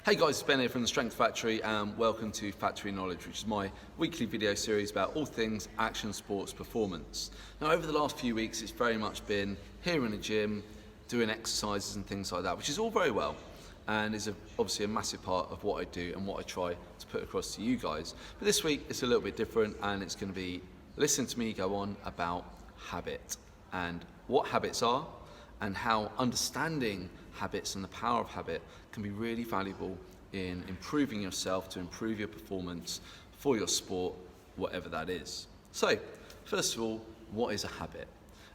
Hey guys, it's Ben here from the Strength Factory and welcome to Factory Knowledge, which is my weekly video series about all things action sports performance. Now over the last few weeks it's very much been here in the gym, doing exercises and things like that, which is all very well and is obviously a massive part of what I do and what I try to put across to you guys. But this week it's a little bit different and it's going to be listen to me go on about habit and what habits are and how understanding habits and the power of habit can be really valuable in improving yourself to improve your performance for your sport, whatever that is. So, first of all, what is a habit?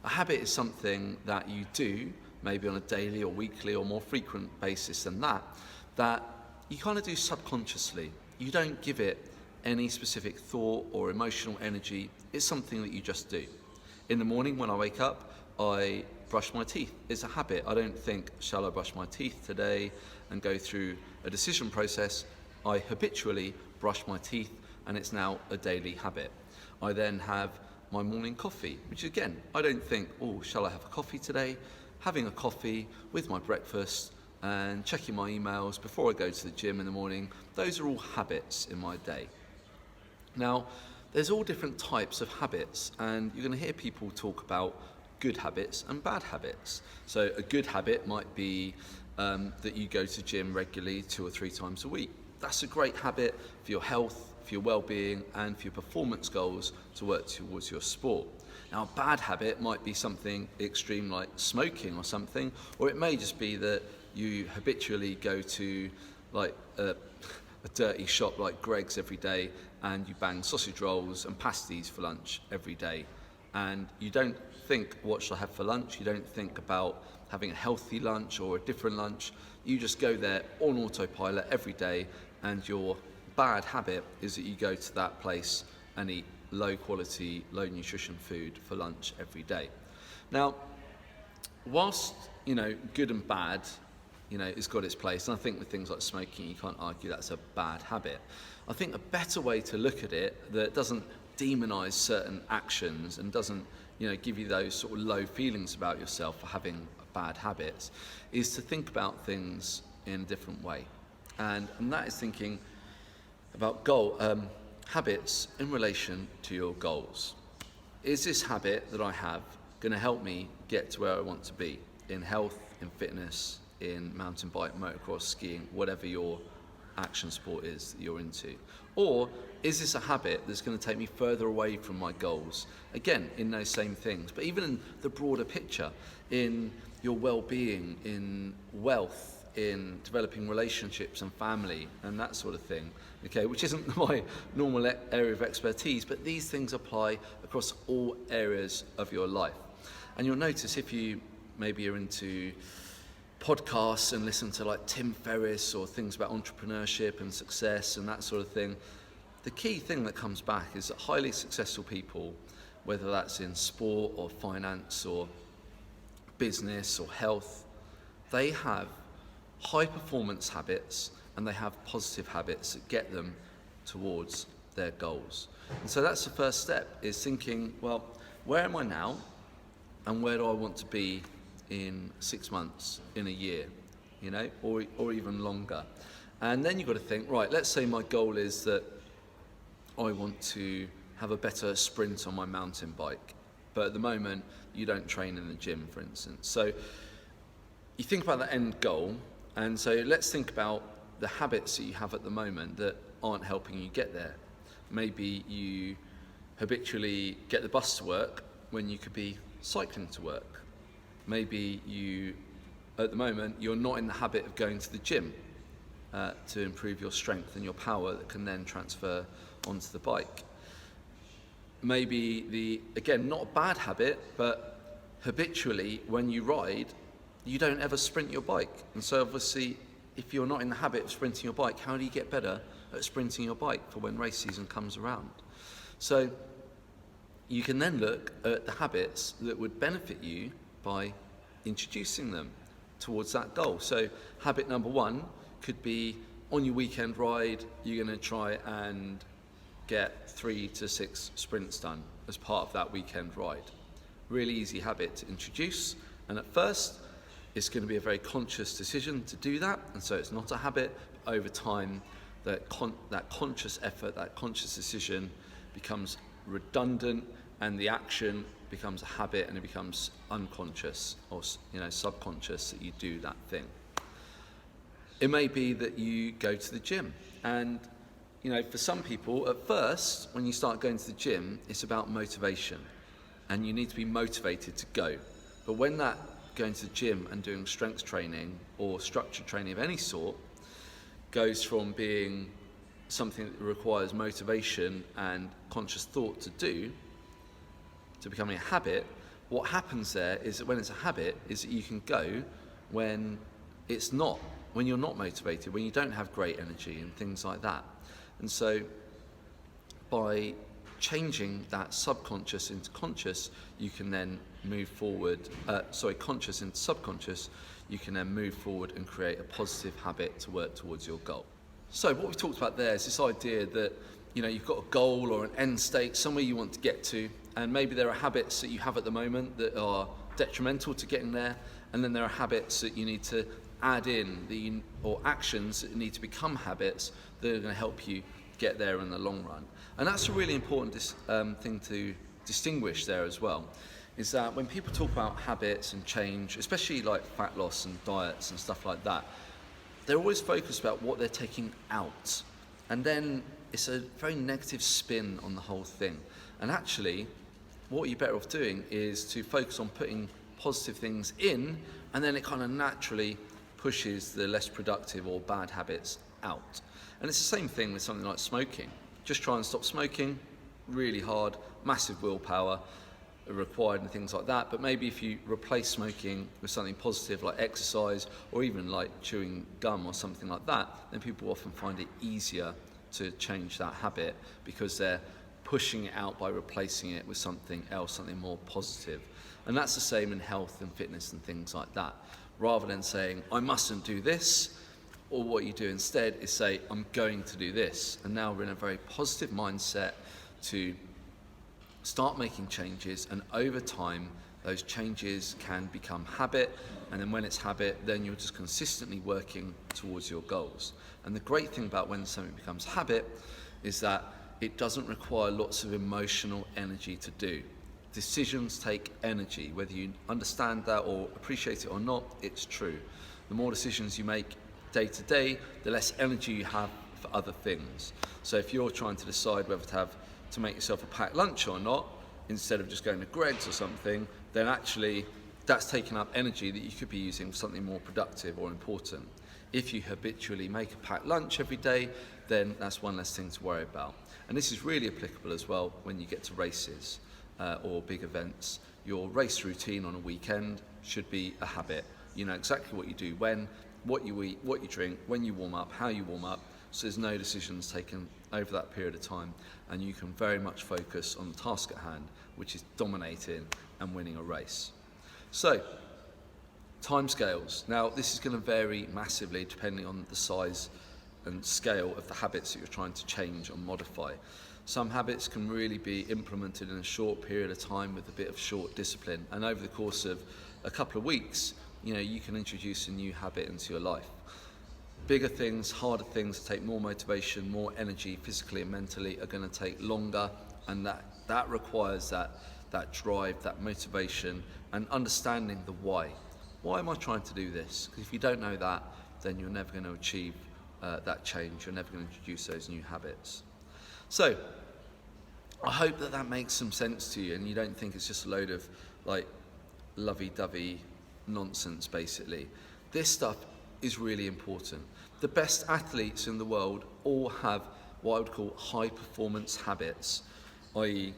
A habit is something that you do, maybe on a daily or weekly or more frequent basis than that you kind of do subconsciously. You don't give it any specific thought or emotional energy. It's something that you just do. In the morning when I wake up, I brush my teeth. It's a habit. I don't think, shall I brush my teeth today, and go through a decision process. I habitually brush my teeth and it's now a daily habit. I then have my morning coffee, which again, I don't think, oh, shall I have a coffee today? Having a coffee with my breakfast and checking my emails before I go to the gym in the morning, those are all habits in my day. Now, there's all different types of habits and you're going to hear people talk about good habits and bad habits. So a good habit might be that you go to gym regularly 2 or 3 times a week. That's a great habit for your health, for your well-being and for your performance goals to work towards your sport. Now a bad habit might be something extreme like smoking or something, or it may just be that you habitually go to like a dirty shop like Greg's every day and you bang sausage rolls and pasties for lunch every day. And you don't think, what shall I have for lunch? You don't think about having a healthy lunch or a different lunch. You just go there on autopilot every day, and your bad habit is that you go to that place and eat low quality, low nutrition food for lunch every day. Now, whilst, good and bad, it's got its place, and I think with things like smoking, you can't argue that's a bad habit. I think a better way to look at it that doesn't demonize certain actions and doesn't give you those sort of low feelings about yourself for having bad habits is to think about things in a different way, and that is thinking about habits in relation to your goals. Is this habit that I have going to help me get to where I want to be in health, in fitness, in mountain bike, motocross, skiing, whatever your action sport is that you're into? Or is this a habit that's going to take me further away from my goals? Again, in those same things, but even in the broader picture, in your well-being, in wealth, in developing relationships and family and that sort of thing, okay, which isn't my normal area of expertise, but these things apply across all areas of your life. And you'll notice if you maybe are into podcasts and listen to like Tim Ferriss or things about entrepreneurship and success and that sort of thing, the key thing that comes back is that highly successful people, whether that's in sport or finance or business or health, they have high performance habits and they have positive habits that get them towards their goals. And so that's the first step, is thinking, well, where am I now and where do I want to be in 6 months, in a year, or even longer. And then you've got to think, right, let's say my goal is that I want to have a better sprint on my mountain bike, but at the moment you don't train in the gym, for instance. So you think about the end goal, and so let's think about the habits that you have at the moment that aren't helping you get there. Maybe you habitually get the bus to work when you could be cycling to work. Maybe at the moment, you're not in the habit of going to the gym to improve your strength and your power that can then transfer onto the bike. Maybe again, not a bad habit, but habitually when you ride, you don't ever sprint your bike. And so obviously, if you're not in the habit of sprinting your bike, how do you get better at sprinting your bike for when race season comes around? So you can then look at the habits that would benefit you by introducing them towards that goal. So habit number 1 could be on your weekend ride, you're going to try and get 3 to 6 sprints done as part of that weekend ride. Really easy habit to introduce, and at first it's going to be a very conscious decision to do that, and so it's not a habit. Over time, that conscious effort, that conscious decision becomes redundant, and the action becomes a habit, and it becomes unconscious or subconscious that you do that thing. It may be that you go to the gym, and for some people at first when you start going to the gym, it's about motivation, and you need to be motivated to go. But when that going to the gym and doing strength training or structured training of any sort goes from being something that requires motivation and conscious thought to do, to becoming a habit, what happens there is that when it's a habit, is that you can go when you're not motivated, when you don't have great energy and things like that. And so by changing that subconscious into conscious, you can then move forward, conscious into subconscious, you can then move forward and create a positive habit to work towards your goal. So what we've talked about there is this idea that you've got a goal or an end state, somewhere you want to get to, and maybe there are habits that you have at the moment that are detrimental to getting there, and then there are habits that you need to add in, or actions that need to become habits that are going to help you get there in the long run. And that's a really important thing to distinguish there as well, is that when people talk about habits and change, especially like fat loss and diets and stuff like that, they're always focused about what they're taking out. And then it's a very negative spin on the whole thing. And actually, what you're better off doing is to focus on putting positive things in, and then it kind of naturally pushes the less productive or bad habits out. And it's the same thing with something like smoking. Just try and stop smoking, really hard, massive willpower required and things like that. But maybe if you replace smoking with something positive like exercise, or even like chewing gum or something like that, then people often find it easier to change that habit because they're pushing it out by replacing it with something else, something more positive. And that's the same in health and fitness and things like that. Rather than saying, I mustn't do this, or what you do instead is say, I'm going to do this. And now we're in a very positive mindset to start making changes, and over time, those changes can become habit, and then when it's habit, then you're just consistently working towards your goals. And the great thing about when something becomes habit is that it doesn't require lots of emotional energy to do. Decisions take energy, whether you understand that or appreciate it or not, it's true. The more decisions you make day to day, the less energy you have for other things. So if you're trying to decide whether to make yourself a packed lunch or not, instead of just going to Greg's or something, then actually that's taking up energy that you could be using for something more productive or important. If you habitually make a packed lunch every day, then that's one less thing to worry about. And this is really applicable as well when you get to races or big events. Your race routine on a weekend should be a habit. You know exactly what you do when, what you eat, what you drink, when you warm up, how you warm up, so there's no decisions taken over that period of time, and you can very much focus on the task at hand, which is dominating and winning a race. So, timescales. Now, this is going to vary massively depending on the size and scale of the habits that you're trying to change or modify. Some habits can really be implemented in a short period of time with a bit of short discipline, and over the course of a couple of weeks, you can introduce a new habit into your life. Bigger things, harder things that take more motivation, more energy, physically and mentally, are going to take longer, and that requires that drive, that motivation, and understanding the why. Why am I trying to do this? Because if you don't know that, then you're never going to achieve that change. You're never going to introduce those new habits. So, I hope that makes some sense to you, and you don't think it's just a load of lovey-dovey nonsense, basically. This stuff is really important. The best athletes in the world all have what I would call high performance habits, i.e.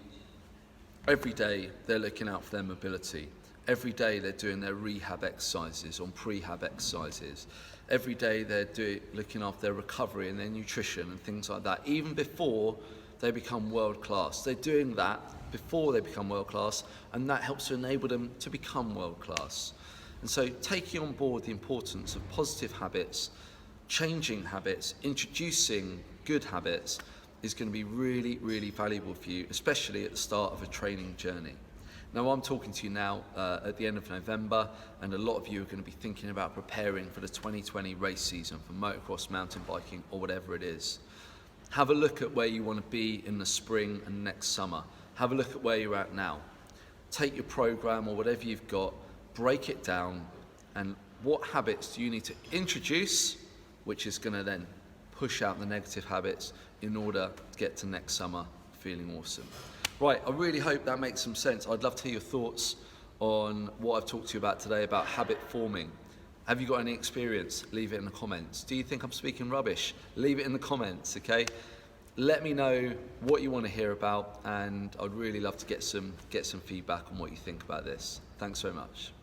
every day they're looking out for their mobility. Every day they're doing their rehab exercises or prehab exercises. Every day they're looking after their recovery and their nutrition and things like that, even before they become world class. They're doing that before they become world class, and that helps to enable them to become world class. And so taking on board the importance of positive habits, changing habits, introducing good habits is going to be really, really valuable for you, especially at the start of a training journey. Now I'm talking to you now at the end of November, and a lot of you are going to be thinking about preparing for the 2020 race season for motocross, mountain biking, or whatever it is. Have a look at where you want to be in the spring and next summer. Have a look at where you're at now. Take your program or whatever you've got, break it down, and what habits do you need to introduce, which is going to then push out the negative habits in order to get to next summer feeling awesome. Right, I really hope that makes some sense. I'd love to hear your thoughts on what I've talked to you about today about habit forming. Have you got any experience? Leave it in the comments. Do you think I'm speaking rubbish? Leave it in the comments, okay? Let me know what you want to hear about, and I'd really love to get some feedback on what you think about this. Thanks so much.